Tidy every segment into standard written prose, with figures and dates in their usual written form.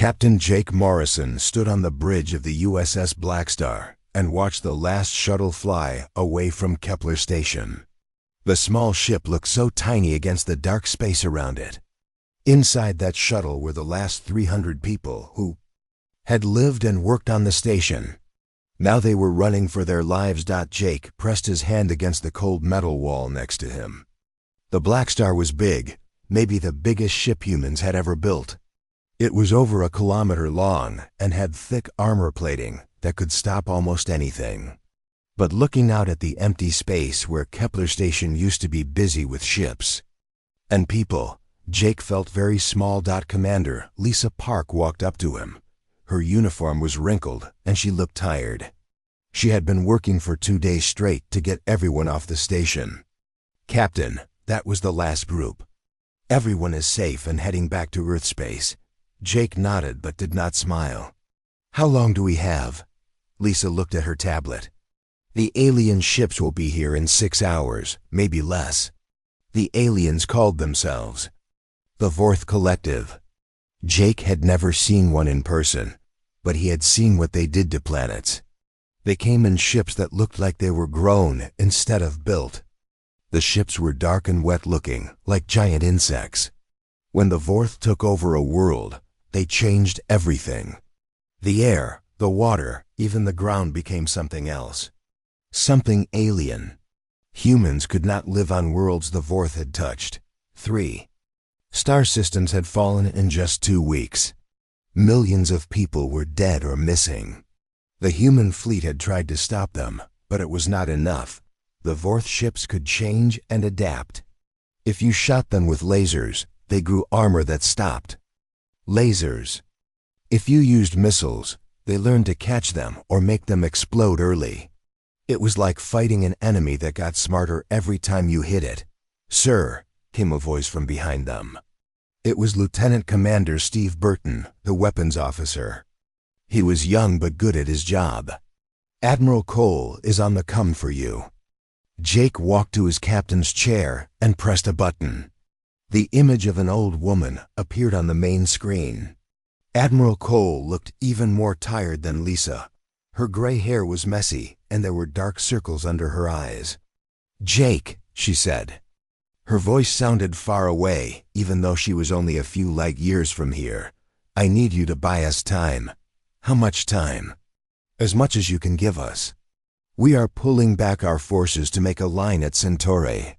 Captain Jake Morrison stood on the bridge of the USS Blackstar and watched the last shuttle fly away from Kepler Station. The small ship looked so tiny against the dark space around it. Inside that shuttle were the last 300 people who had lived and worked on the station. Now they were running for their lives. Jake pressed his hand against the cold metal wall next to him. The Blackstar was big, maybe the biggest ship humans had ever built. It was over a kilometer long and had thick armor plating that could stop almost anything. But looking out at the empty space where Kepler Station used to be busy with ships and people, Jake felt very small. Commander Lisa Park walked up to him. Her uniform was wrinkled and she looked tired. She had been working for 2 days straight to get everyone off the station. "Captain, that was the last group. Everyone is safe and heading back to Earth space." Jake nodded but did not smile. "How long do we have?" Lisa looked at her tablet. "The alien ships will be here in 6 hours, maybe less." The aliens called themselves the Vorth Collective. Jake had never seen one in person, but he had seen what they did to planets. They came in ships that looked like they were grown instead of built. The ships were dark and wet-looking, like giant insects. When the Vorth took over a world, they changed everything. The air, the water, even the ground became something else. Something alien. Humans could not live on worlds the Vorth had touched. 3 star systems had fallen in just 2 weeks. Millions of people were dead or missing. The human fleet had tried to stop them, but it was not enough. The Vorth ships could change and adapt. If you shot them with lasers, they grew armor that stopped. Lasers. If you used missiles, they learned to catch them or make them explode early. It was like fighting an enemy that got smarter every time you hit it. "Sir," came a voice from behind them. It was Lieutenant Commander Steve Burton, the weapons officer. He was young but good at his job. "Admiral Cole is on the come for you." Jake walked to his captain's chair and pressed a button. The image of an old woman appeared on the main screen. Admiral Cole looked even more tired than Lisa. Her gray hair was messy and there were dark circles under her eyes. "Jake," she said. Her voice sounded far away, even though she was only a few light years from here. "I need you to buy us time." "How much time?" "As much as you can give us. We are pulling back our forces to make a line at Centauri.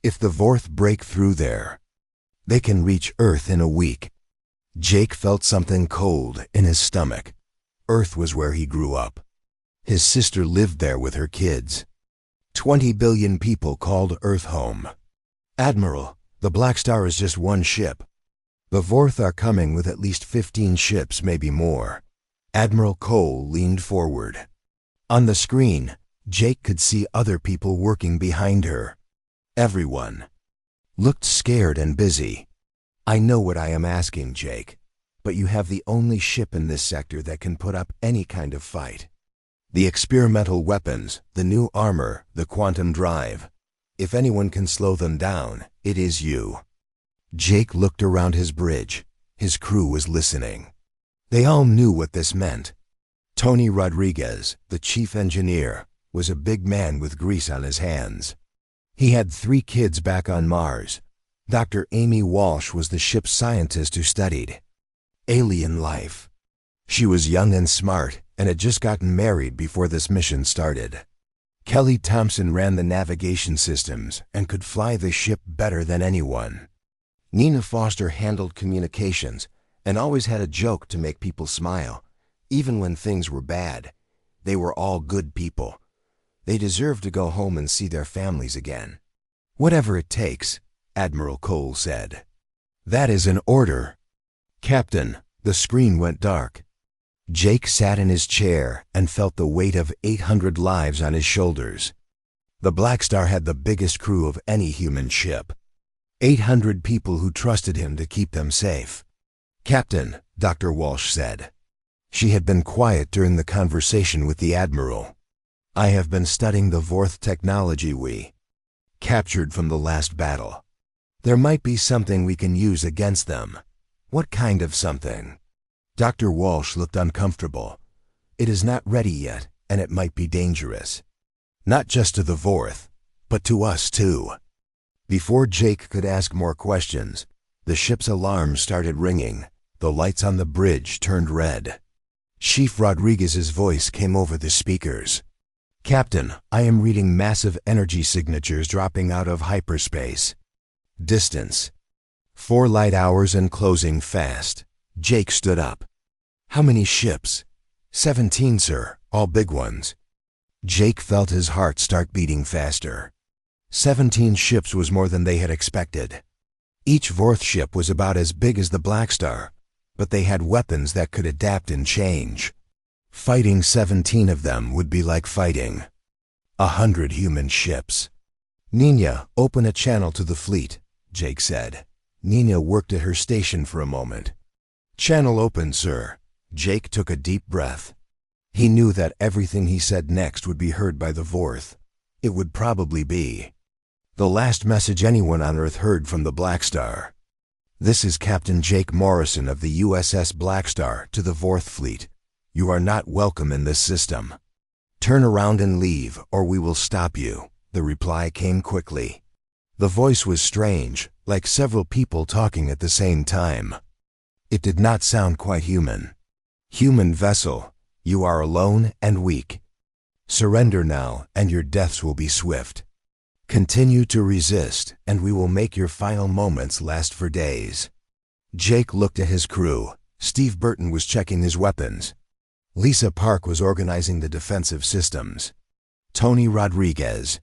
If the Vorth break through there, they can reach Earth in a week." Jake felt something cold in his stomach. Earth was where he grew up. His sister lived there with her kids. 20 billion people called Earth home. "Admiral, the Blackstar is just one ship. The Vorth are coming with at least 15 ships, maybe more." Admiral Cole leaned forward. On the screen, Jake could see other people working behind her. Everyone looked scared and busy. "I know what I am asking, Jake, but you have the only ship in this sector that can put up any kind of fight. The experimental weapons, the new armor, the quantum drive. If anyone can slow them down, it is you." Jake looked around his bridge. His crew was listening. They all knew what this meant. Tony Rodriguez, the chief engineer, was a big man with grease on his hands. He had 3 kids back on Mars. Dr. Amy Walsh was the ship's scientist who studied alien life. She was young and smart and had just gotten married before this mission started. Kelly Thompson ran the navigation systems and could fly the ship better than anyone. Nina Foster handled communications and always had a joke to make people smile. Even when things were bad, they were all good people. They deserved to go home and see their families again. "Whatever it takes," Admiral Cole said. "That is an order." "Captain," the screen went dark. Jake sat in his chair and felt the weight of 800 lives on his shoulders. The Blackstar had the biggest crew of any human ship. 800 people who trusted him to keep them safe. "Captain," Dr. Walsh said. She had been quiet during the conversation with the Admiral. "I have been studying the Vorth technology we captured from the last battle. There might be something we can use against them." "What kind of something?" Dr. Walsh looked uncomfortable. It is not ready yet, and it might be dangerous. Not just to the Vorth, but to us too. Before Jake could ask more questions, the ship's alarm started ringing. The lights on the bridge turned red. Chief Rodriguez's voice came over the speakers. "Captain, I am reading massive energy signatures dropping out of hyperspace. Distance 4 light hours and closing fast." Jake stood up. "How many ships?" 17, sir, all big ones." Jake felt his heart start beating faster. 17 ships was more than they had expected. Each Vorth ship was about as big as the Blackstar, but they had weapons that could adapt and change. Fighting 17 of them would be like fighting 100 human ships. "Nina, open a channel to the fleet," Jake said. Nina worked at her station for a moment. "Channel open, sir." Jake took a deep breath. He knew that everything he said next would be heard by the Vorth. It would probably be the last message anyone on Earth heard from the Blackstar. "This is Captain Jake Morrison of the USS Blackstar to the Vorth fleet. You are not welcome in this system. Turn around and leave, or we will stop you." The reply came quickly. The voice was strange, like several people talking at the same time. It did not sound quite human. "Human vessel, you are alone and weak. Surrender now, and your deaths will be swift. Continue to resist, and we will make your final moments last for days." Jake looked at his crew. Steve Burton was checking his weapons. Lisa Park was organizing the defensive systems. Tony Rodriguez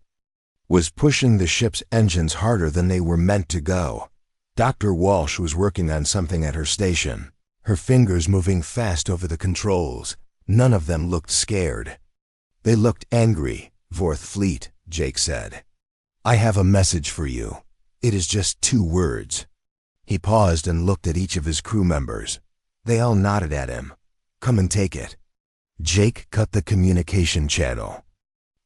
was pushing the ship's engines harder than they were meant to go. Dr. Walsh was working on something at her station, her fingers moving fast over the controls. None of them looked scared. "They looked angry, Vorth fleet," Jake said. "I have a message for you. It is just 2 words. He paused and looked at each of his crew members. They all nodded at him. "Come and take it." Jake cut the communication channel.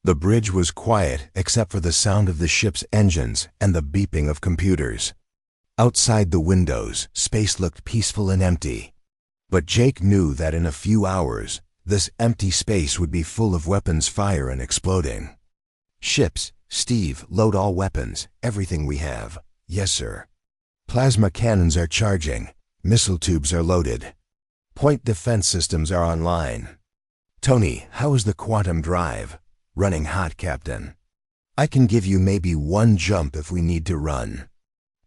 The bridge was quiet except for the sound of the ship's engines and the beeping of computers. Outside the windows, space looked peaceful and empty. But Jake knew that in a few hours, this empty space would be full of weapons fire and exploding. "Ships, Steve, load all weapons, everything we have." "Yes, sir." "Plasma cannons are charging. Missile tubes are loaded. Point defense systems are online." "Tony, how is the quantum drive?" "Running hot, Captain. I can give you maybe 1 jump if we need to run.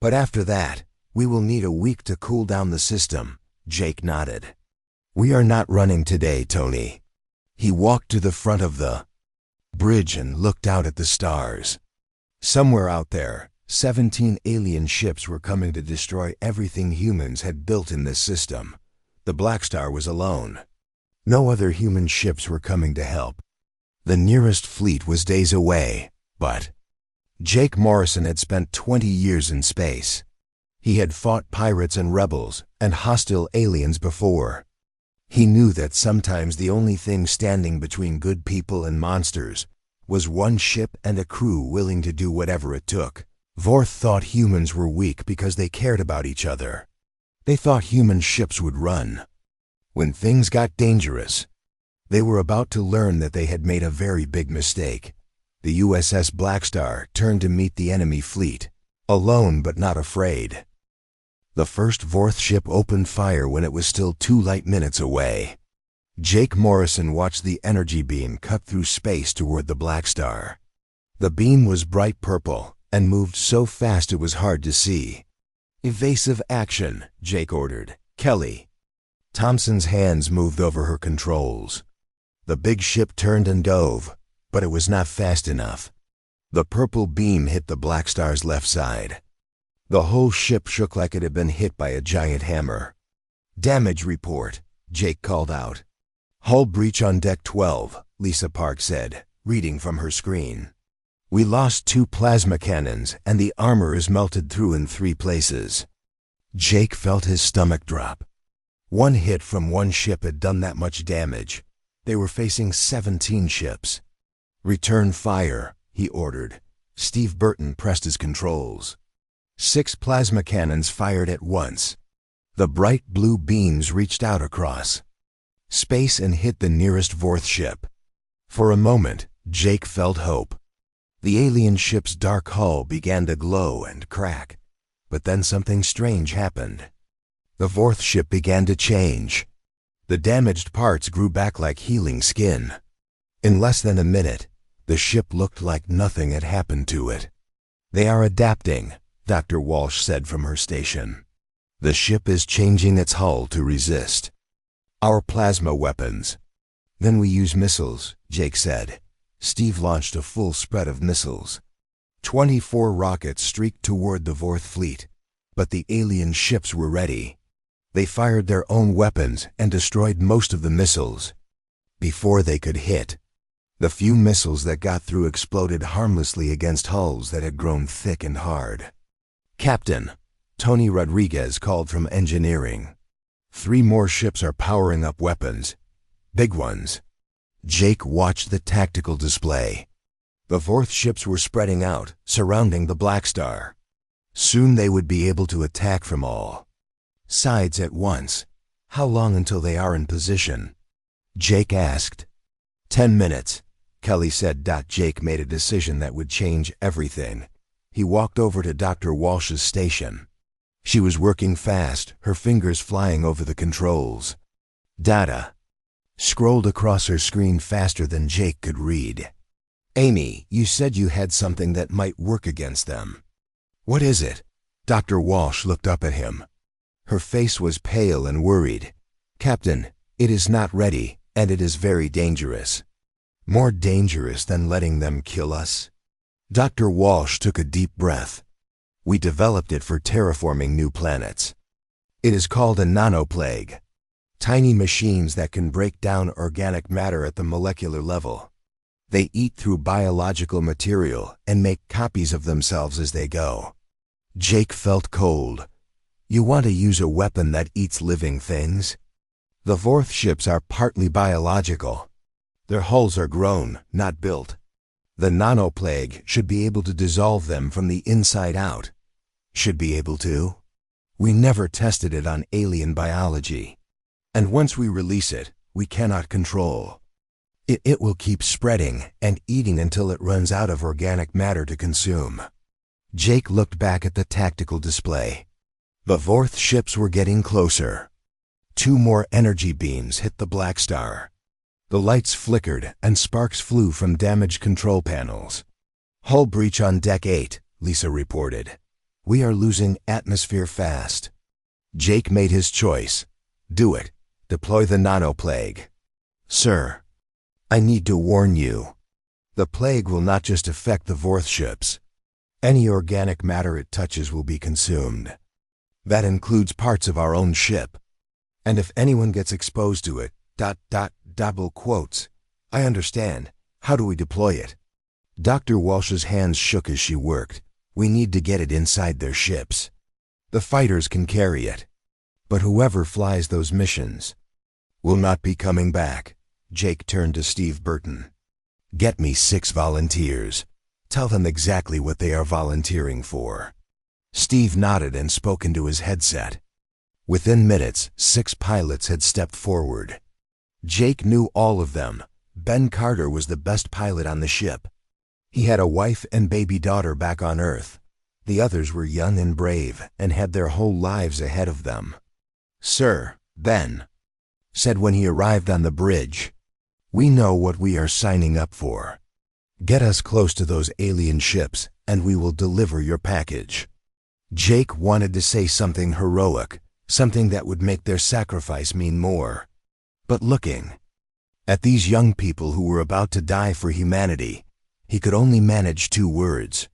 But after that, we will need a week to cool down the system." Jake nodded. "We are not running today, Tony." He walked to the front of the bridge and looked out at the stars. Somewhere out there, 17 alien ships were coming to destroy everything humans had built in this system. The Blackstar was alone. No other human ships were coming to help. The nearest fleet was days away, but Jake Morrison had spent 20 years in space. He had fought pirates and rebels and hostile aliens before. He knew that sometimes the only thing standing between good people and monsters was one ship and a crew willing to do whatever it took. Vorth thought humans were weak because they cared about each other. They thought human ships would run. When things got dangerous, they were about to learn that they had made a very big mistake. The USS Blackstar turned to meet the enemy fleet, alone but not afraid. The first Vorth ship opened fire when it was still 2 light minutes away. Jake Morrison watched the energy beam cut through space toward the Blackstar. The beam was bright purple and moved so fast it was hard to see. "Evasive action," Jake ordered. "Kelly." Thompson's hands moved over her controls. The big ship turned and dove, but it was not fast enough. The purple beam hit the Blackstar's left side. The whole ship shook like it had been hit by a giant hammer. "Damage report," Jake called out. "Hull breach on deck 12, Lisa Park said, reading from her screen. "We lost 2 plasma cannons and the armor is melted through in 3 places." Jake felt his stomach drop. 1 hit from 1 ship had done that much damage. They were facing 17 ships. "Return fire," he ordered. Steve Burton pressed his controls. 6 plasma cannons fired at once. The bright blue beams reached out across space and hit the nearest Vorth ship. For a moment, Jake felt hope. The alien ship's dark hull began to glow and crack. But then something strange happened. The Vorth ship began to change. The damaged parts grew back like healing skin. In less than a minute, the ship looked like nothing had happened to it. "They are adapting," Dr. Walsh said from her station. "The ship is changing its hull to resist our plasma weapons." "Then we use missiles," Jake said. Steve launched a full spread of missiles. 24 rockets streaked toward the Vorth fleet, but the alien ships were ready. They fired their own weapons and destroyed most of the missiles before they could hit. The few missiles that got through exploded harmlessly against hulls that had grown thick and hard. "Captain," Tony Rodriguez called from engineering. "3 more ships are powering up weapons. Big ones." Jake watched the tactical display. The Vorth ships were spreading out, surrounding the Blackstar. Soon they would be able to attack from all sides at once. "How long until they are in position?" Jake asked. 10 minutes, Kelly said. Jake made a decision that would change everything. He walked over to Dr. Walsh's station. She was working fast, her fingers flying over the controls. Data scrolled across her screen faster than Jake could read. "Amy, you said you had something that might work against them. What is it?" Dr. Walsh looked up at him. Her face was pale and worried. "Captain, it is not ready, and it is very dangerous. More dangerous than letting them kill us." Dr. Walsh took a deep breath. "We developed it for terraforming new planets. It is called a nanoplague. Tiny machines that can break down organic matter at the molecular level. They eat through biological material and make copies of themselves as they go." Jake felt cold. "You want to use a weapon that eats living things?" "The Vorth ships are partly biological. Their hulls are grown, not built. The nanoplague should be able to dissolve them from the inside out." "Should be able to?" "We never tested it on alien biology. And once we release it, we cannot control. It will keep spreading and eating until it runs out of organic matter to consume." Jake looked back at the tactical display. The Vorth ships were getting closer. 2 more energy beams hit the Blackstar. The lights flickered and sparks flew from damaged control panels. "Hull breach on Deck 8, Lisa reported. "We are losing atmosphere fast." Jake made his choice. "Do it. Deploy the nanoplague." "Sir, I need to warn you. The plague will not just affect the Vorth ships. Any organic matter it touches will be consumed. That includes parts of our own ship. And if anyone gets exposed to it, double quotes. I understand. How do we deploy it?" Dr. Walsh's hands shook as she worked. "We need to get it inside their ships. The fighters can carry it. But whoever flies those missions will not be coming back." Jake turned to Steve Burton. "Get me 6 volunteers. Tell them exactly what they are volunteering for." Steve nodded and spoke into his headset. Within minutes, 6 pilots had stepped forward. Jake knew all of them. Ben Carter was the best pilot on the ship. He had a wife and baby daughter back on Earth. The others were young and brave and had their whole lives ahead of them. "Sir," Ben said when he arrived on the bridge, "we know what we are signing up for. Get us close to those alien ships and we will deliver your package." Jake wanted to say something heroic, something that would make their sacrifice mean more. But looking at these young people who were about to die for humanity, he could only manage 2 words.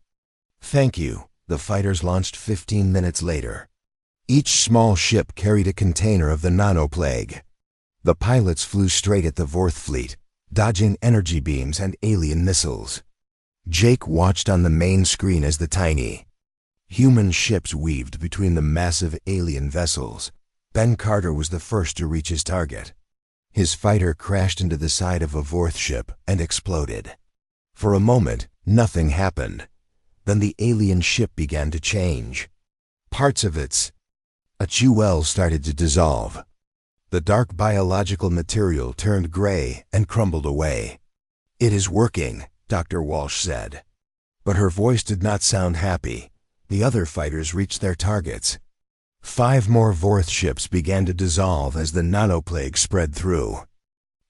"Thank you." The fighters launched 15 minutes later. Each small ship carried a container of the nanoplague. The pilots flew straight at the Vorth fleet, dodging energy beams and alien missiles. Jake watched on the main screen as the tiny human ships weaved between the massive alien vessels. Ben Carter was the first to reach his target. His fighter crashed into the side of a Vorth ship and exploded. For a moment, nothing happened. Then the alien ship began to change. Parts of its HFY started to dissolve. The dark biological material turned gray and crumbled away. "It is working," Dr. Walsh said. But her voice did not sound happy. The other fighters reached their targets. 5 more Vorth ships began to dissolve as the nanoplague spread through.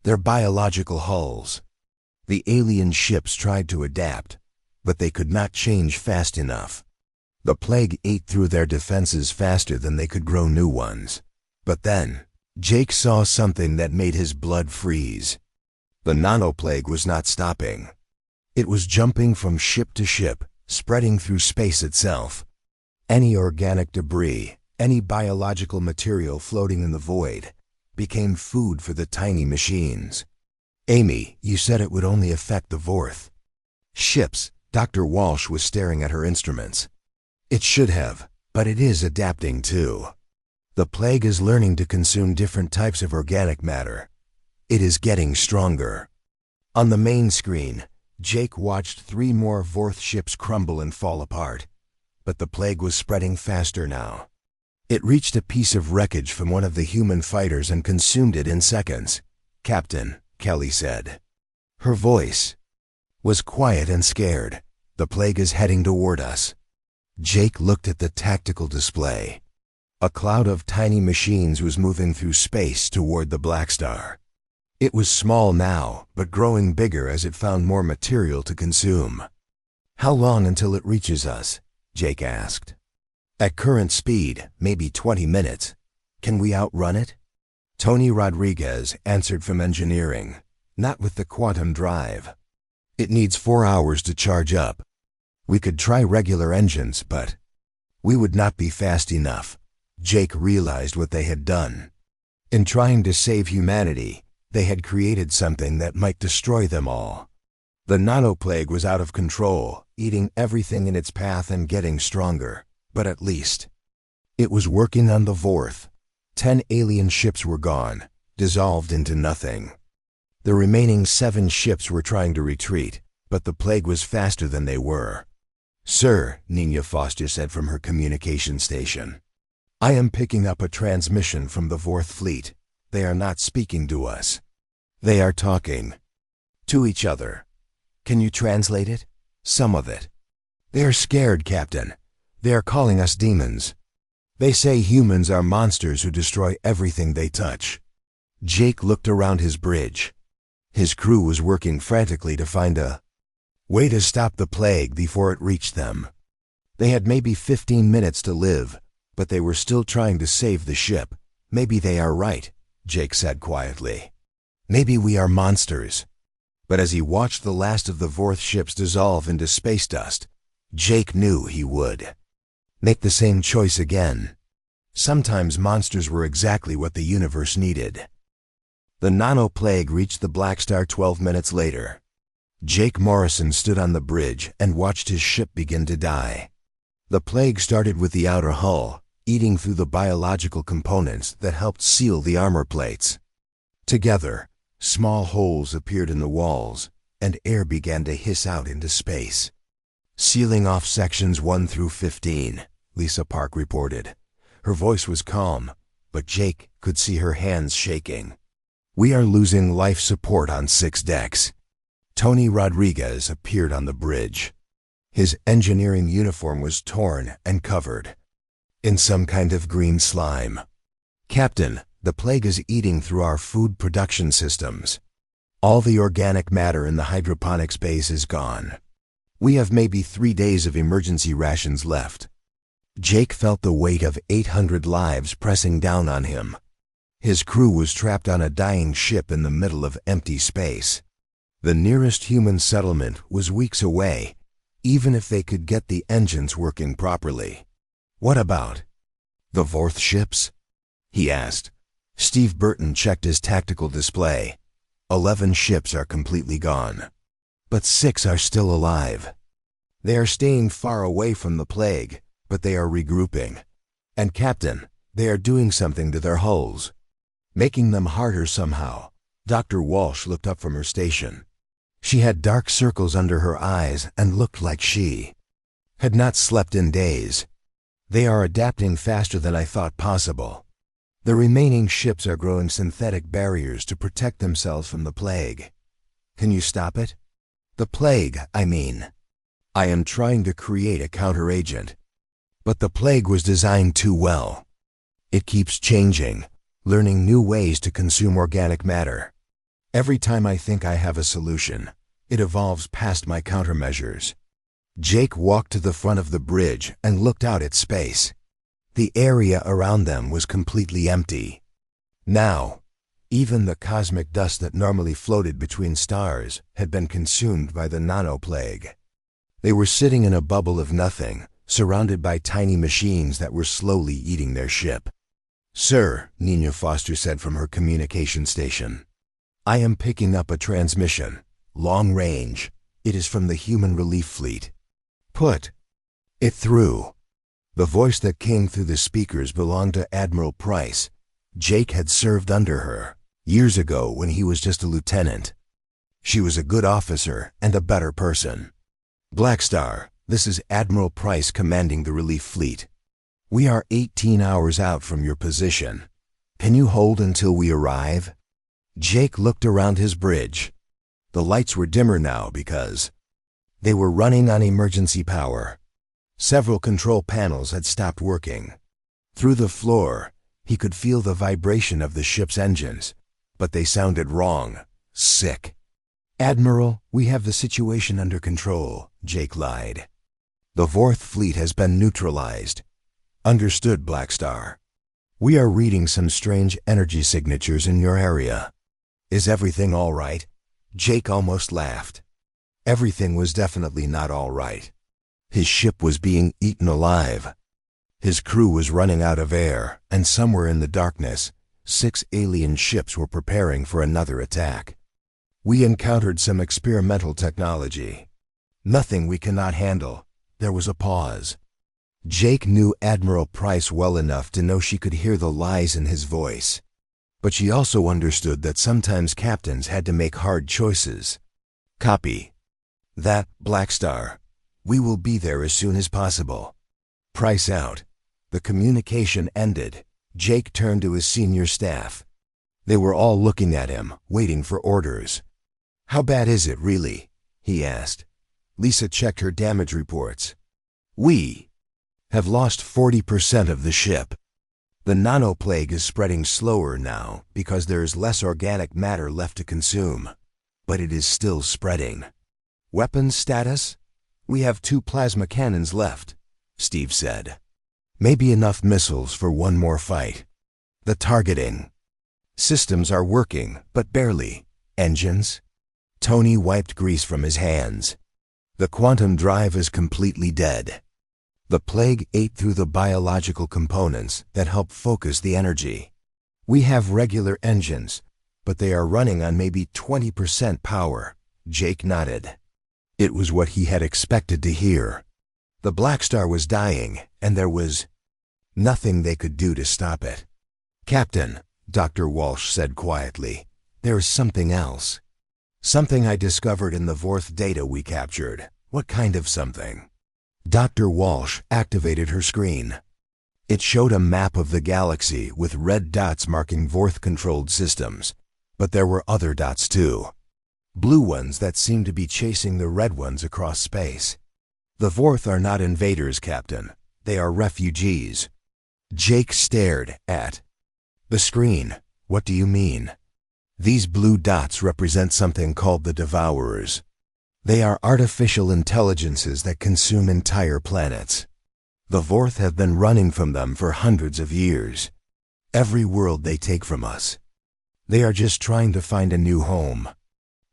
Their biological hulls. The alien ships tried to adapt, but they could not change fast enough. The plague ate through their defenses faster than they could grow new ones. But then, Jake saw something that made his blood freeze. The nanoplague was not stopping. It was jumping from ship to ship, spreading through space itself. Any organic debris, any biological material floating in the void, became food for the tiny machines. "Amy, you said it would only affect the Vorth ships." Dr. Walsh was staring at her instruments. "It should have, but it is adapting too. The plague is learning to consume different types of organic matter. It is getting stronger." On the main screen, Jake watched 3 more Vorth ships crumble and fall apart. But the plague was spreading faster now. It reached a piece of wreckage from one of the human fighters and consumed it in seconds. "Captain," Kelly said. Her voice was quiet and scared. "The plague is heading toward us." Jake looked at the tactical display. A cloud of tiny machines was moving through space toward the Blackstar. It was small now, but growing bigger as it found more material to consume. "How long until it reaches us?" Jake asked. "At current speed, maybe 20 minutes. Can we outrun it?" Tony Rodriguez answered from engineering. "Not with the quantum drive. It needs 4 hours to charge up. We could try regular engines, but we would not be fast enough." Jake realized what they had done. In trying to save humanity, they had created something that might destroy them all. The nanoplague was out of control, eating everything in its path and getting stronger, but at least it was working on the Vorth. 10 alien ships were gone, dissolved into nothing. The remaining 7 ships were trying to retreat, but the plague was faster than they were. "Sir," Nina Foster said from her communication station, "I am picking up a transmission from the Vorth fleet. They are not speaking to us. They are talking to each other. Can you translate it? Some of it." "They are scared, Captain. They are calling us demons. They say humans are monsters who destroy everything they touch." Jake looked around his bridge. His crew was working frantically to find a way to stop the plague before it reached them. They had maybe 15 minutes to live, but they were still trying to save the ship. "Maybe they are right," Jake said quietly. "Maybe we are monsters." But as he watched the last of the Vorth ships dissolve into space dust, Jake knew he would make the same choice again. Sometimes monsters were exactly what the universe needed. The nanoplague reached the Blackstar 12 minutes later. Jake Morrison stood on the bridge and watched his ship begin to die. The plague started with the outer hull, eating through the biological components that helped seal the armor plates. Together, small holes appeared in the walls, and air began to hiss out into space. "Sealing off sections 1 through 15, Lisa Park reported. Her voice was calm, but Jake could see her hands shaking. "We are losing life support on 6 decks. Tony Rodriguez appeared on the bridge. His engineering uniform was torn and covered in some kind of green slime. "Captain, the plague is eating through our food production systems. All the organic matter in the hydroponics base is gone. We have maybe 3 days of emergency rations left." Jake felt the weight of 800 lives pressing down on him. His crew was trapped on a dying ship in the middle of empty space. The nearest human settlement was weeks away, even if they could get the engines working properly. "What about the Vorth ships?" he asked. Steve Burton checked his tactical display. 11 ships are completely gone, but 6 are still alive. They are staying far away from the plague, but they are regrouping. And Captain, they are doing something to their hulls, making them harder somehow. Dr. Walsh looked up from her station. She had dark circles under her eyes and looked like she had not slept in days. They are adapting faster than I thought possible. The remaining ships are growing synthetic barriers to protect themselves from the plague. Can you stop it? The plague, I mean. I am trying to create a counteragent. But the plague was designed too well. It keeps changing, learning new ways to consume organic matter. Every time I think I have a solution, it evolves past my countermeasures. Jake walked to the front of the bridge and looked out at space. The area around them was completely empty. Now, even the cosmic dust that normally floated between stars had been consumed by the nanoplague. They were sitting in a bubble of nothing, surrounded by tiny machines that were slowly eating their ship. "Sir," Nina Foster said from her communication station, "I am picking up a transmission. Long range. It is from the human relief fleet. Put it through." The voice that came through the speakers belonged to Admiral Price. Jake had served under her, years ago when he was just a lieutenant. She was a good officer and a better person. "Blackstar, this is Admiral Price commanding the relief fleet. We are 18 hours out from your position. Can you hold until we arrive?" Jake looked around his bridge. The lights were dimmer now because they were running on emergency power. Several control panels had stopped working. Through the floor, he could feel the vibration of the ship's engines, but they sounded wrong, sick. "Admiral, we have the situation under control," Jake lied. "The Vorth fleet has been neutralized." "Understood, Blackstar. We are reading some strange energy signatures in your area. Is everything all right?" Jake almost laughed. Everything was definitely not all right. His ship was being eaten alive. His crew was running out of air, and somewhere in the darkness, 6 alien ships were preparing for another attack. "We encountered some experimental technology. Nothing we cannot handle." There was a pause. Jake knew Admiral Price well enough to know she could hear the lies in his voice. But she also understood that sometimes captains had to make hard choices. "Copy that, Blackstar. We will be there as soon as possible." Price out. The communication ended. Jake turned to his senior staff. They were all looking at him, waiting for orders. "How bad is it, really?" he asked. Lisa checked her damage reports. "We have lost 40% of the ship. The nanoplague is spreading slower now because there is less organic matter left to consume. But it is still spreading." "Weapons status? We have 2 plasma cannons left," Steve said. "Maybe enough missiles for one more fight." "The targeting systems are working, but barely." "Engines?" Tony wiped grease from his hands. "The quantum drive is completely dead. The plague ate through the biological components that help focus the energy. We have regular engines, but they are running on maybe 20% power." Jake nodded. It was what he had expected to hear. The Blackstar was dying, and there was nothing they could do to stop it. "Captain," Dr. Walsh said quietly, "there is something else. Something I discovered in the Vorth data we captured." "What kind of something?" Dr. Walsh activated her screen. It showed a map of the galaxy with red dots marking Vorth-controlled systems, but there were other dots too. Blue ones that seemed to be chasing the red ones across space. "The Vorth are not invaders, Captain. They are refugees." Jake stared at the screen. "What do you mean?" "These blue dots represent something called the Devourers. They are artificial intelligences that consume entire planets. The Vorth have been running from them for hundreds of years. Every world they take from us. They are just trying to find a new home."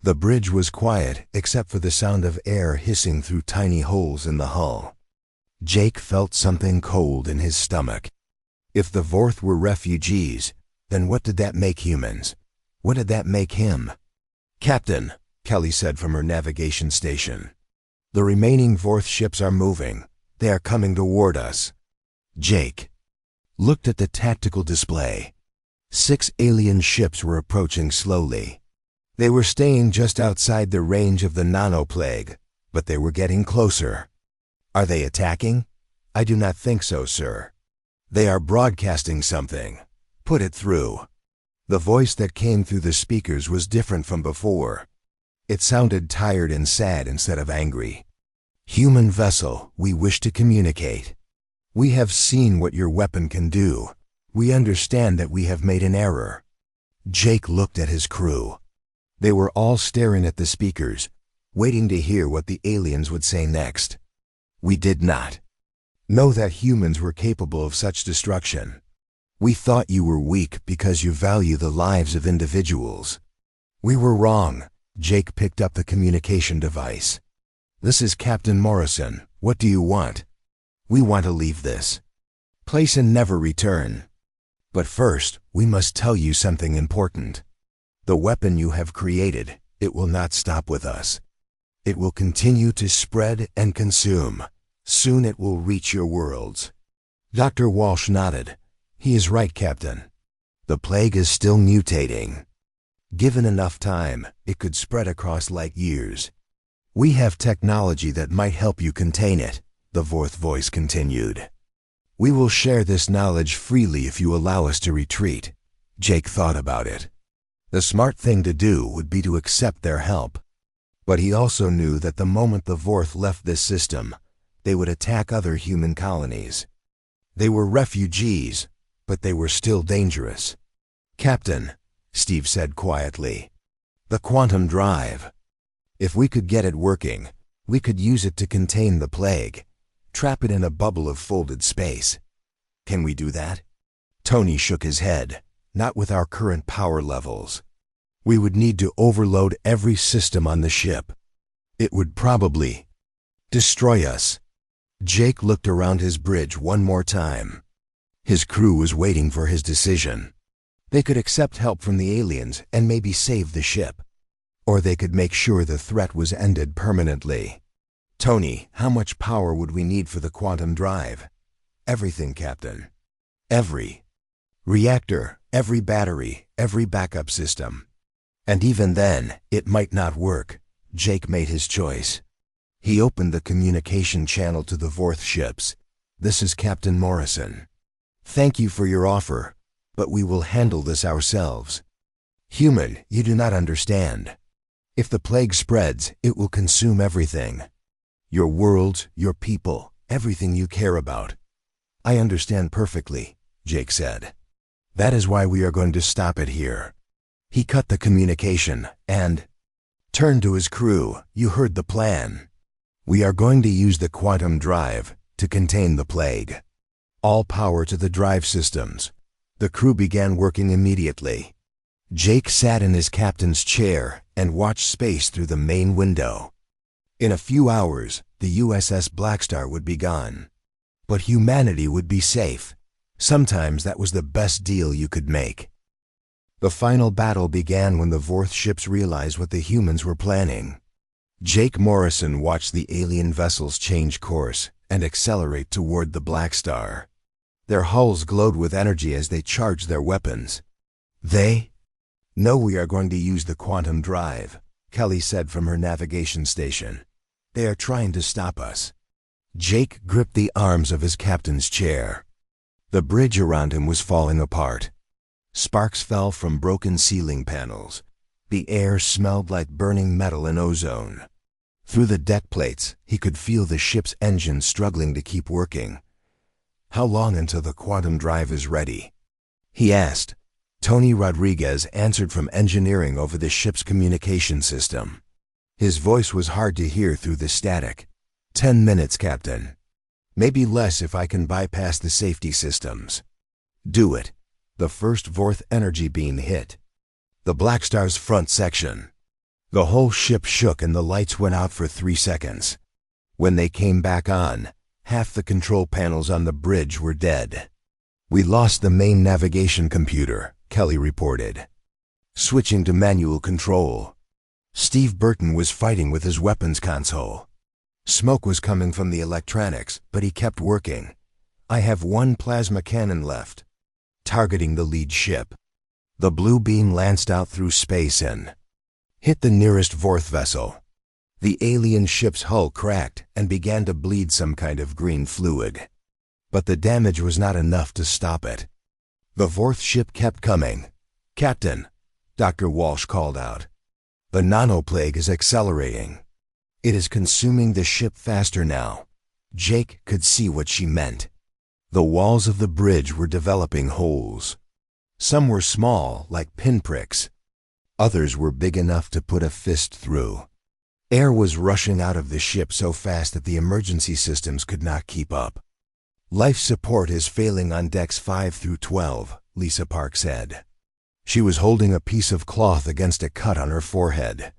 The bridge was quiet except for the sound of air hissing through tiny holes in the hull. Jake felt something cold in his stomach. If the Vorth were refugees, then what did that make humans? What did that make him? "Captain," Kelly said from her navigation station, "the remaining Vorth ships are moving. They are coming toward us." Jake looked at the tactical display. 6 alien ships were approaching slowly. They were staying just outside the range of the nanoplague, but they were getting closer. "Are they attacking?" I do not think so, sir. They are broadcasting something. Put it through. The voice that came through the speakers was different from before. It sounded tired and sad instead of angry. Human vessel, we wish to communicate. We have seen what your weapon can do. We understand that we have made an error. Jake looked at his crew. They were all staring at the speakers, waiting to hear what the aliens would say next. We did not know that humans were capable of such destruction. We thought you were weak because you value the lives of individuals. We were wrong. Jake picked up the communication device. This is Captain Morrison. What do you want? We want to leave this place and never return. But first, we must tell you something important. The weapon you have created, it will not stop with us. It will continue to spread and consume. Soon it will reach your worlds. Dr. Walsh nodded. He is right, Captain. The plague is still mutating. Given enough time, it could spread across light years. We have technology that might help you contain it, the fourth voice continued. We will share this knowledge freely if you allow us to retreat. Jake thought about it. The smart thing to do would be to accept their help. But he also knew that the moment the Vorth left this system, they would attack other human colonies. They were refugees, but they were still dangerous. Captain, Steve said quietly, the quantum drive. If we could get it working, we could use it to contain the plague, trap it in a bubble of folded space. Can we do that? Tony shook his head. Not with our current power levels. We would need to overload every system on the ship. It would probably destroy us. Jake looked around his bridge one more time. His crew was waiting for his decision. They could accept help from the aliens and maybe save the ship. Or they could make sure the threat was ended permanently. Tony, how much power would we need for the quantum drive? Everything, Captain. Every reactor, every battery, every backup system. And even then, it might not work. Jake made his choice. He opened the communication channel to the Vorth ships. This is Captain Morrison. Thank you for your offer, but we will handle this ourselves. Human, you do not understand. If the plague spreads, it will consume everything. Your worlds, your people, everything you care about. I understand perfectly, Jake said. That is why we are going to stop it here. He cut the communication and turned to his crew. You heard the plan. We are going to use the quantum drive to contain the plague. All power to the drive systems. The crew began working immediately. Jake sat in his captain's chair and watched space through the main window. In a few hours, the USS Blackstar would be gone. But humanity would be safe. Sometimes that was the best deal you could make. The final battle began when the Vorth ships realized what the humans were planning. Jake Morrison watched the alien vessels change course and accelerate toward the Blackstar. Their hulls glowed with energy as they charged their weapons. They know we are going to use the quantum drive, Kelly said from her navigation station. They are trying to stop us. Jake gripped the arms of his captain's chair. The bridge around him was falling apart. Sparks fell from broken ceiling panels. The air smelled like burning metal and ozone. Through the deck plates, he could feel the ship's engine struggling to keep working. How long until the quantum drive is ready? He asked. Tony Rodriguez answered from engineering over the ship's communication system. His voice was hard to hear through the static. 10 minutes, Captain. Maybe less if I can bypass the safety systems. Do it. The first Vorth energy beam hit the Blackstar's front section. The whole ship shook and the lights went out for 3 seconds. When they came back on, half the control panels on the bridge were dead. We lost the main navigation computer, Kelly reported. Switching to manual control. Steve Burton was fighting with his weapons console. Smoke was coming from the electronics, but he kept working. I have one plasma cannon left. Targeting the lead ship. The blue beam lanced out through space and hit the nearest Vorth vessel. The alien ship's hull cracked and began to bleed some kind of green fluid. But the damage was not enough to stop it. The fourth ship kept coming. "Captain," Dr. Walsh called out. "The nanoplague is accelerating. It is consuming the ship faster now." Jake could see what she meant. The walls of the bridge were developing holes. Some were small, like pinpricks. Others were big enough to put a fist through. Air was rushing out of the ship so fast that the emergency systems could not keep up. "Life support is failing on decks 5 through 12, Lisa Park said. She was holding a piece of cloth against a cut on her forehead.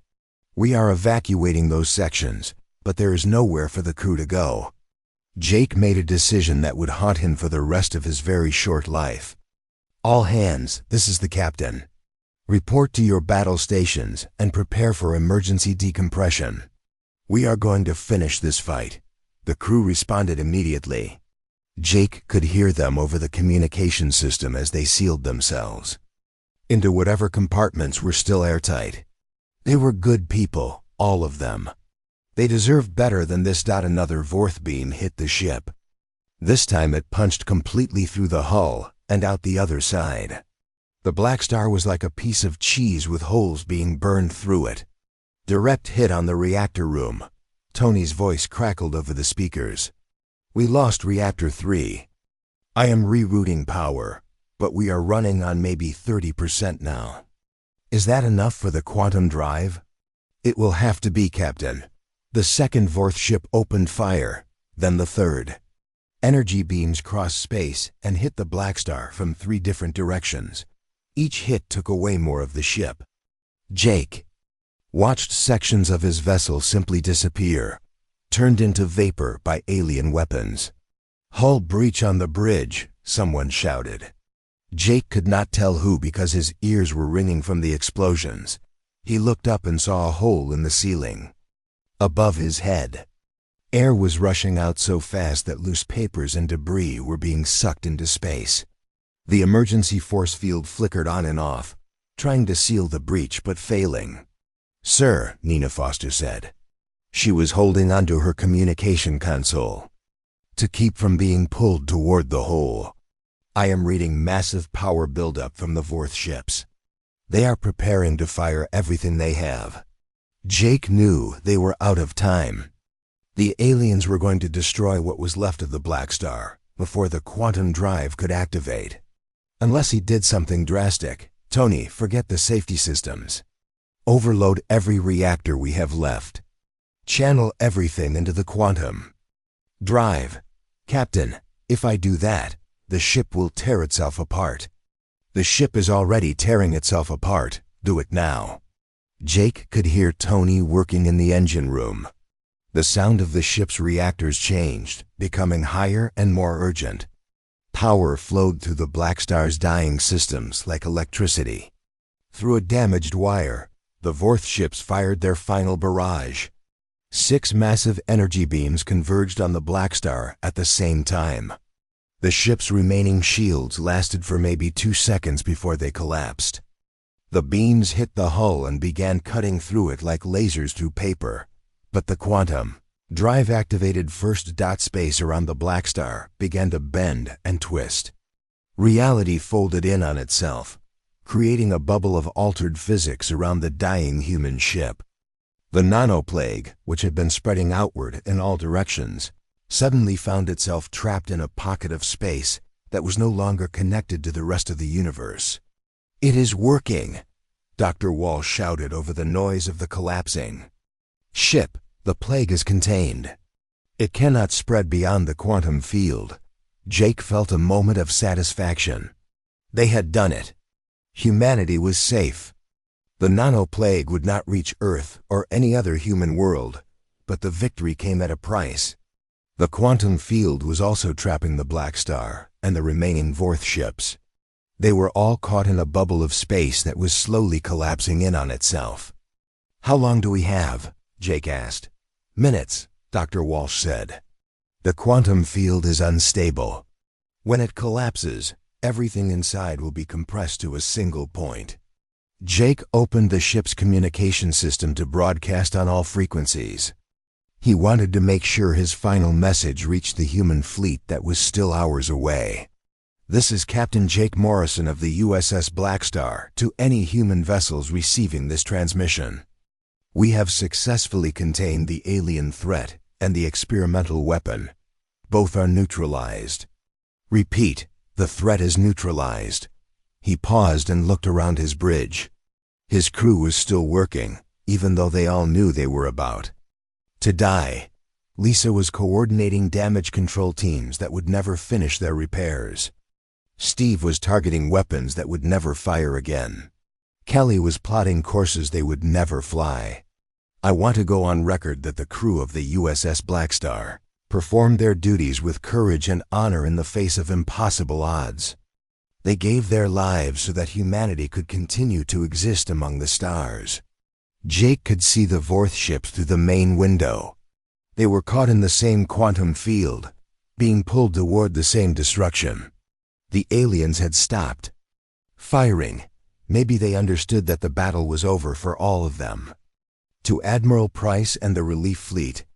"We are evacuating those sections, but there is nowhere for the crew to go." Jake made a decision that would haunt him for the rest of his very short life. "All hands, this is the captain. Report to your battle stations and prepare for emergency decompression. We are going to finish this fight." The crew responded immediately. Jake could hear them over the communication system as they sealed themselves into whatever compartments were still airtight. They were good people, all of them. They deserved better than this. Another Vorth beam hit the ship. This time it punched completely through the hull and out the other side. The Blackstar was like a piece of cheese with holes being burned through it. "Direct hit on the reactor room." Tony's voice crackled over the speakers. "We lost reactor 3. I am rerouting power, but we are running on maybe 30% now." "Is that enough for the quantum drive?" "It will have to be, Captain." The second Vorth ship opened fire, then the third. Energy beams crossed space and hit the Blackstar from 3 different directions. Each hit took away more of the ship. Jake watched sections of his vessel simply disappear, turned into vapor by alien weapons. "Hull breach on the bridge," someone shouted. Jake could not tell who because his ears were ringing from the explosions. He looked up and saw a hole in the ceiling above his head. Air was rushing out so fast that loose papers and debris were being sucked into space. The emergency force field flickered on and off, trying to seal the breach but failing. "Sir," Nina Foster said. She was holding onto her communication console to keep from being pulled toward the hole. "I am reading massive power buildup from the Vorth ships. They are preparing to fire everything they have." Jake knew they were out of time. The aliens were going to destroy what was left of the Blackstar before the quantum drive could activate. Unless he did something drastic. "Tony, forget the safety systems. Overload every reactor we have left. Channel everything into the quantum drive." "Captain, if I do that, the ship will tear itself apart." "The ship is already tearing itself apart. Do it now." Jake could hear Tony working in the engine room. The sound of the ship's reactors changed, becoming higher and more urgent. Power flowed through the Blackstar's dying systems like electricity. Through a damaged wire, the Vorth ships fired their final barrage. 6 massive energy beams converged on the Blackstar at the same time. The ship's remaining shields lasted for maybe 2 seconds before they collapsed. The beams hit the hull and began cutting through it like lasers through paper. But the quantum drive activated first. Space around the Blackstar began to bend and twist. Reality folded in on itself, creating a bubble of altered physics around the dying human ship. The nanoplague, which had been spreading outward in all directions, suddenly found itself trapped in a pocket of space that was no longer connected to the rest of the universe. "It is working," Dr. Walsh shouted over the noise of the collapsing ship. "The plague is contained. It cannot spread beyond the quantum field." Jake felt a moment of satisfaction. They had done it. Humanity was safe. The nanoplague would not reach Earth or any other human world, but the victory came at a price. The quantum field was also trapping the Blackstar and the remaining Vorth ships. They were all caught in a bubble of space that was slowly collapsing in on itself. "How long do we have?" Jake asked. "Minutes," Dr. Walsh said. "The quantum field is unstable. When it collapses, everything inside will be compressed to a single point." Jake opened the ship's communication system to broadcast on all frequencies. He wanted to make sure his final message reached the human fleet that was still hours away. This is Captain Jake Morrison of the USS Blackstar to any human vessels receiving this transmission. We have successfully contained the alien threat and the experimental weapon. Both are neutralized. Repeat, the threat is neutralized. He paused and looked around his bridge. His crew was still working, even though they all knew they were about to die. Lisa was coordinating damage control teams that would never finish their repairs. Steve was targeting weapons that would never fire again. Kelly was plotting courses they would never fly. I want to go on record that the crew of the USS Blackstar performed their duties with courage and honor in the face of impossible odds. They gave their lives so that humanity could continue to exist among the stars. Jake could see the Vorth ships through the main window. They were caught in the same quantum field, being pulled toward the same destruction. The aliens had stopped firing. Maybe they understood that the battle was over for all of them. To Admiral Price and the relief fleet,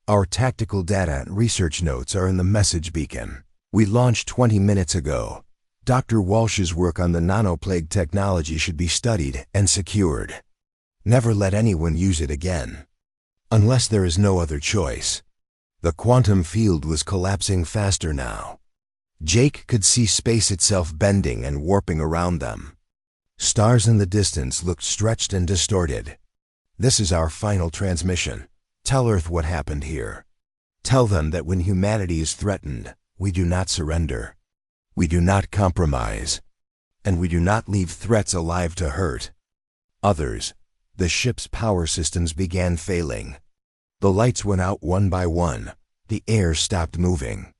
our tactical data and research notes are in the message beacon. We launched 20 minutes ago. Dr. Walsh's work on the nanoplague technology should be studied and secured. Never let anyone use it again. Unless there is no other choice. The quantum field was collapsing faster now. Jake could see space itself bending and warping around them. Stars in the distance looked stretched and distorted. This is our final transmission. Tell Earth what happened here. Tell them that when humanity is threatened, we do not surrender. We do not compromise. And we do not leave threats alive to hurt others. The ship's power systems began failing. The lights went out one by one. The air stopped moving.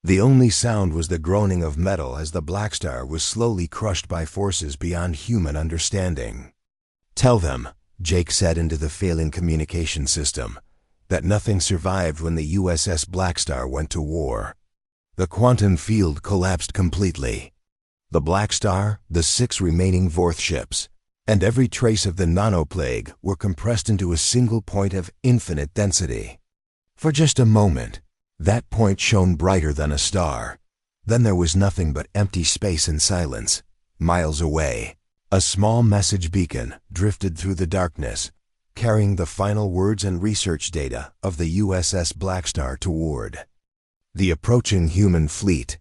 The only sound was the groaning of metal as the Blackstar was slowly crushed by forces beyond human understanding. Tell them, Jake said into the failing communication system, that nothing survived when the USS Blackstar went to war. The quantum field collapsed completely. The Blackstar, the 6 remaining Vorth ships, and every trace of the nanoplague were compressed into a single point of infinite density. For just a moment, that point shone brighter than a star. Then there was nothing but empty space and silence. Miles away, a small message beacon drifted through the darkness, carrying the final words and research data of the USS Blackstar toward the approaching human fleet.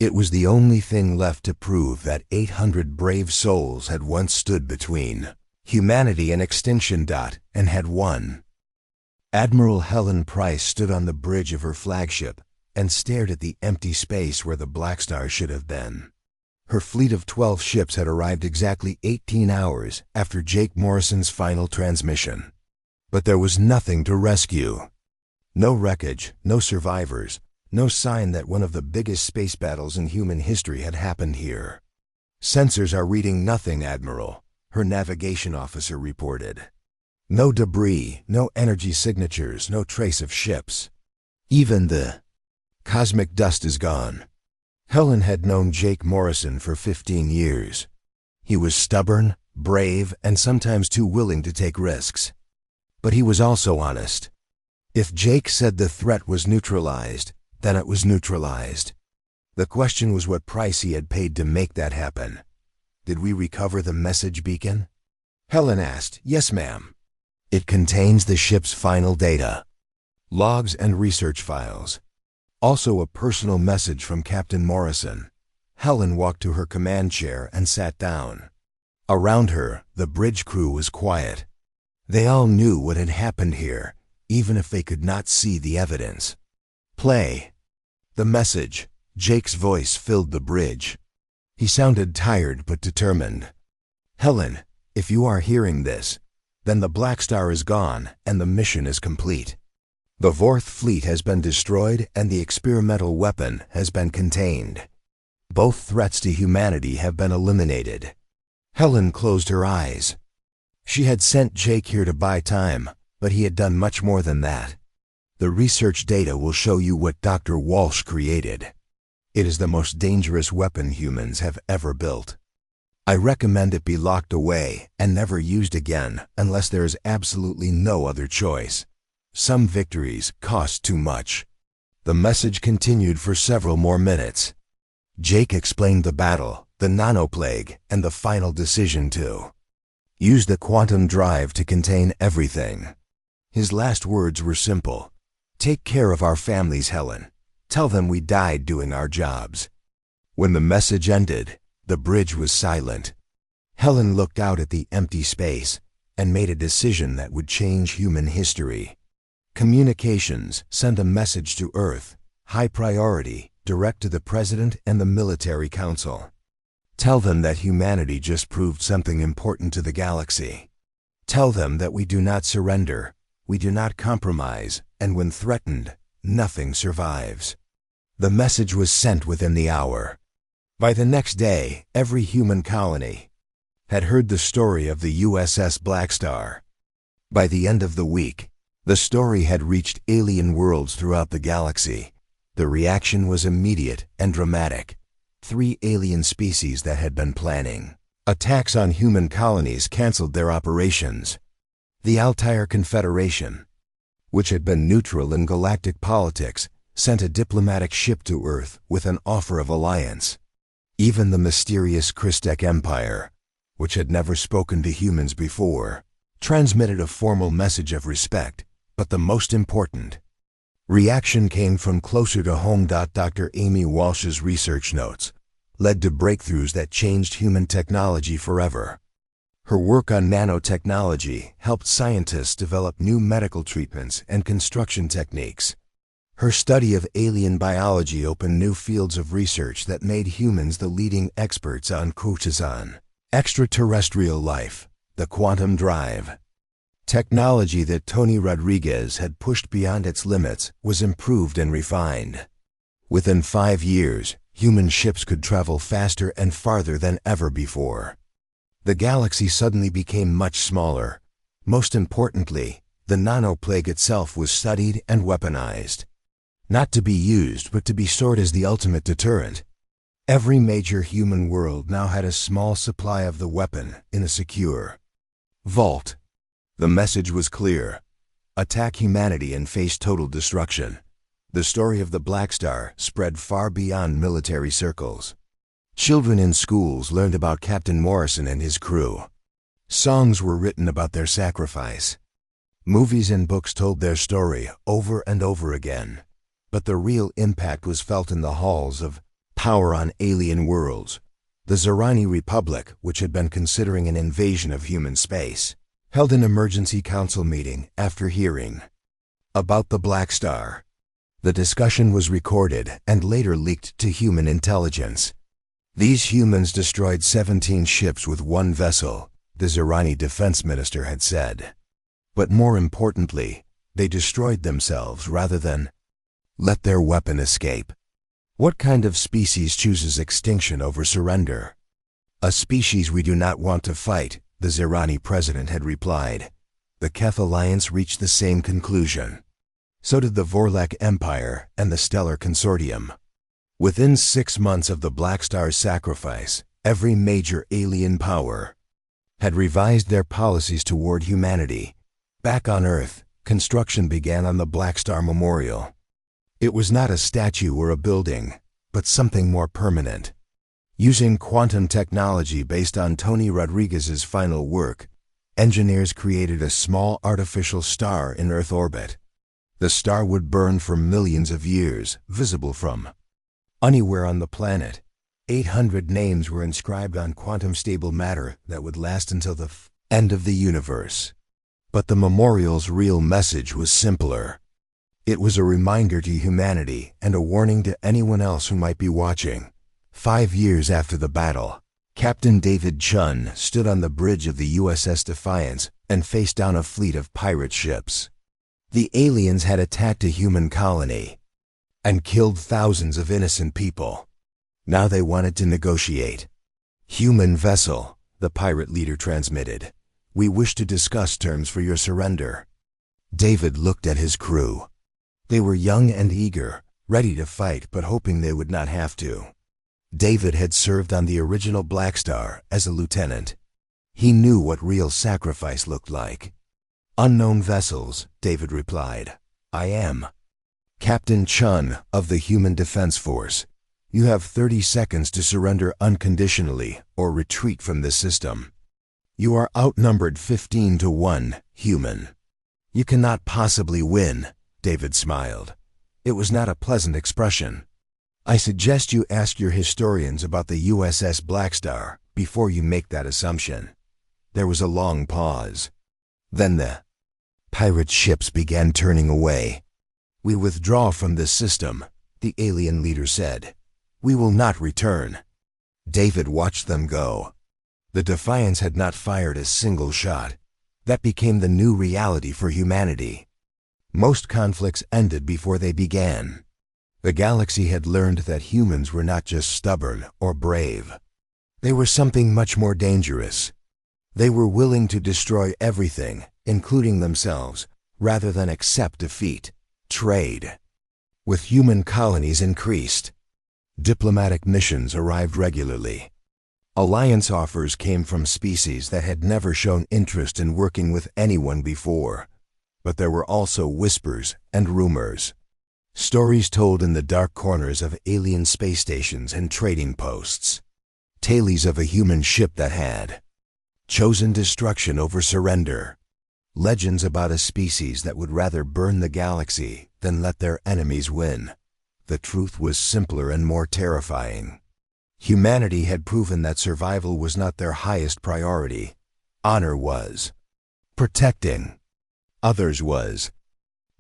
It was the only thing left to prove that 800 brave souls had once stood between humanity and extinction. And had won. Admiral Helen Price stood on the bridge of her flagship and stared at the empty space where the Blackstar should have been. Her fleet of 12 ships had arrived exactly 18 hours after Jake Morrison's final transmission. But there was nothing to rescue. No wreckage, no survivors, no sign that one of the biggest space battles in human history had happened here. Sensors are reading nothing, Admiral, her navigation officer reported. No debris, no energy signatures, no trace of ships. Even the cosmic dust is gone. Helen had known Jake Morrison for 15 years. He was stubborn, brave, and sometimes too willing to take risks. But he was also honest. If Jake said the threat was neutralized, then it was neutralized. The question was what price he had paid to make that happen. Did we recover the message beacon? Helen asked. Yes, ma'am. It contains the ship's final data, logs and research files. Also a personal message from Captain Morrison. Helen walked to her command chair and sat down. Around her, the bridge crew was quiet. They all knew what had happened here, even if they could not see the evidence. Play. The message. Jake's voice filled the bridge. He sounded tired but determined. Helen, if you are hearing this, then the Blackstar is gone and the mission is complete. The Vorth fleet has been destroyed and the experimental weapon has been contained. Both threats to humanity have been eliminated. Helen closed her eyes. She had sent Jake here to buy time, but he had done much more than that. The research data will show you what Dr. Walsh created. It is the most dangerous weapon humans have ever built. I recommend it be locked away and never used again unless there is absolutely no other choice. Some victories cost too much. The message continued for several more minutes. Jake explained the battle, the nanoplague, and the final decision to use the quantum drive to contain everything. His last words were simple. Take care of our families, Helen. Tell them we died doing our jobs. When the message ended, the bridge was silent. Helen looked out at the empty space and made a decision that would change human history. Communications, send a message to Earth, high priority, direct to the President and the Military Council. Tell them that humanity just proved something important to the galaxy. Tell them that we do not surrender, we do not compromise, and when threatened, nothing survives. The message was sent within the hour. By the next day, every human colony had heard the story of the USS Blackstar. By the end of the week, the story had reached alien worlds throughout the galaxy. The reaction was immediate and dramatic. 3 alien species that had been planning attacks on human colonies canceled their operations. The Altair Confederation, which had been neutral in galactic politics, sent a diplomatic ship to Earth with an offer of alliance. Even the mysterious Christek Empire, which had never spoken to humans before, transmitted a formal message of respect, but the most important reaction came from closer to home. Dr. Amy Walsh's research notes led to breakthroughs that changed human technology forever. Her work on nanotechnology helped scientists develop new medical treatments and construction techniques. Her study of alien biology opened new fields of research that made humans the leading experts on Kuchizan, extraterrestrial life, the quantum drive. Technology that Tony Rodriguez had pushed beyond its limits was improved and refined. Within 5 years, human ships could travel faster and farther than ever before. The galaxy suddenly became much smaller. Most importantly, the nanoplague itself was studied and weaponized. Not to be used, but to be stored as the ultimate deterrent. Every major human world now had a small supply of the weapon in a secure vault. The message was clear. Attack humanity and face total destruction. The story of the Blackstar spread far beyond military circles. Children in schools learned about Captain Morrison and his crew. Songs were written about their sacrifice. Movies and books told their story over and over again. But the real impact was felt in the halls of power on alien worlds. The Zorani Republic, which had been considering an invasion of human space, held an emergency council meeting after hearing about the Blackstar. The discussion was recorded and later leaked to human intelligence. These humans destroyed 17 ships with 1 vessel, the Zorani defense minister had said. But more importantly, they destroyed themselves rather than let their weapon escape. What kind of species chooses extinction over surrender? A species we do not want to fight, the Zorani president had replied. The Keth Alliance reached the same conclusion. So did the Vorlek Empire and the Stellar Consortium. Within 6 months of the Blackstar's sacrifice, every major alien power had revised their policies toward humanity. Back on Earth, construction began on the Blackstar Memorial. It was not a statue or a building, but something more permanent. Using quantum technology based on Tony Rodriguez's final work, engineers created a small artificial star in Earth orbit. The star would burn for millions of years, visible from anywhere on the planet. 800 names were inscribed on quantum-stable matter that would last until the end of the universe. But the memorial's real message was simpler. It was a reminder to humanity and a warning to anyone else who might be watching. 5 years after the battle, Captain David Chun stood on the bridge of the USS Defiance and faced down a fleet of pirate ships. The aliens had attacked a human colony and killed thousands of innocent people. Now they wanted to negotiate. "Human vessel," the pirate leader transmitted. "We wish to discuss terms for your surrender." David looked at his crew. They were young and eager, ready to fight but hoping they would not have to. David had served on the original Blackstar as a lieutenant. He knew what real sacrifice looked like. Unknown vessels, David replied. I am Captain Chun of the Human Defense Force. You have 30 seconds to surrender unconditionally or retreat from this system. You are outnumbered 15 to 1, human. You cannot possibly win, David smiled. It was not a pleasant expression. I suggest you ask your historians about the USS Blackstar before you make that assumption. There was a long pause. Then the pirate ships began turning away. We withdraw from this system, the alien leader said. We will not return. David watched them go. The Defiance had not fired a single shot. That became the new reality for humanity. Most conflicts ended before they began. The galaxy had learned that humans were not just stubborn or brave. They were something much more dangerous. They were willing to destroy everything, including themselves, rather than accept defeat. Trade with human colonies increased. Diplomatic missions arrived regularly. Alliance offers came from species that had never shown interest in working with anyone before. But there were also whispers and rumors. Stories told in the dark corners of alien space stations and trading posts. Tales of a human ship that had chosen destruction over surrender. Legends about a species that would rather burn the galaxy than let their enemies win. The truth was simpler and more terrifying. Humanity had proven that survival was not their highest priority. Honor was. Protecting others was.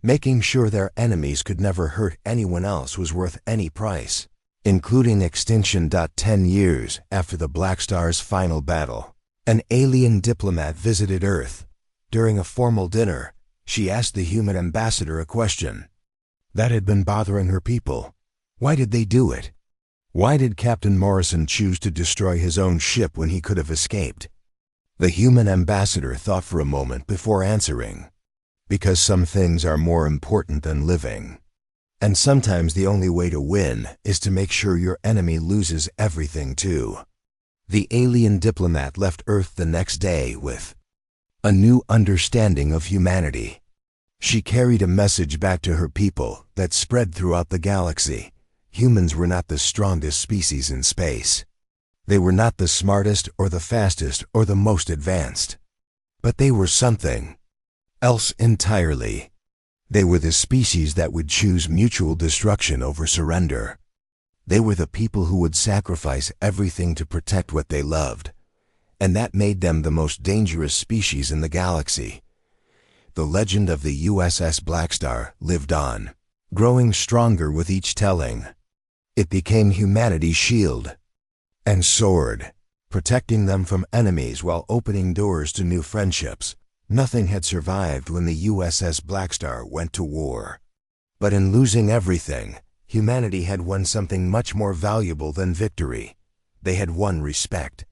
Making sure their enemies could never hurt anyone else was worth any price, including extinction. 10 years after the Blackstar's final battle, an alien diplomat visited Earth. During a formal dinner, she asked the human ambassador a question that had been bothering her people. Why did they do it? Why did Captain Morrison choose to destroy his own ship when he could have escaped? The human ambassador thought for a moment before answering. Because some things are more important than living. And sometimes the only way to win is to make sure your enemy loses everything too. The alien diplomat left Earth the next day with a new understanding of humanity. She carried a message back to her people that spread throughout the galaxy. Humans were not the strongest species in space. They were not the smartest or the fastest or the most advanced. But they were something else entirely. They were the species that would choose mutual destruction over surrender. They were the people who would sacrifice everything to protect what they loved. And that made them the most dangerous species in the galaxy. The legend of the USS Blackstar lived on, growing stronger with each telling. It became humanity's shield and sword, protecting them from enemies while opening doors to new friendships. Nothing had survived when the USS Blackstar went to war. But in losing everything, humanity had won something much more valuable than victory. They had won respect.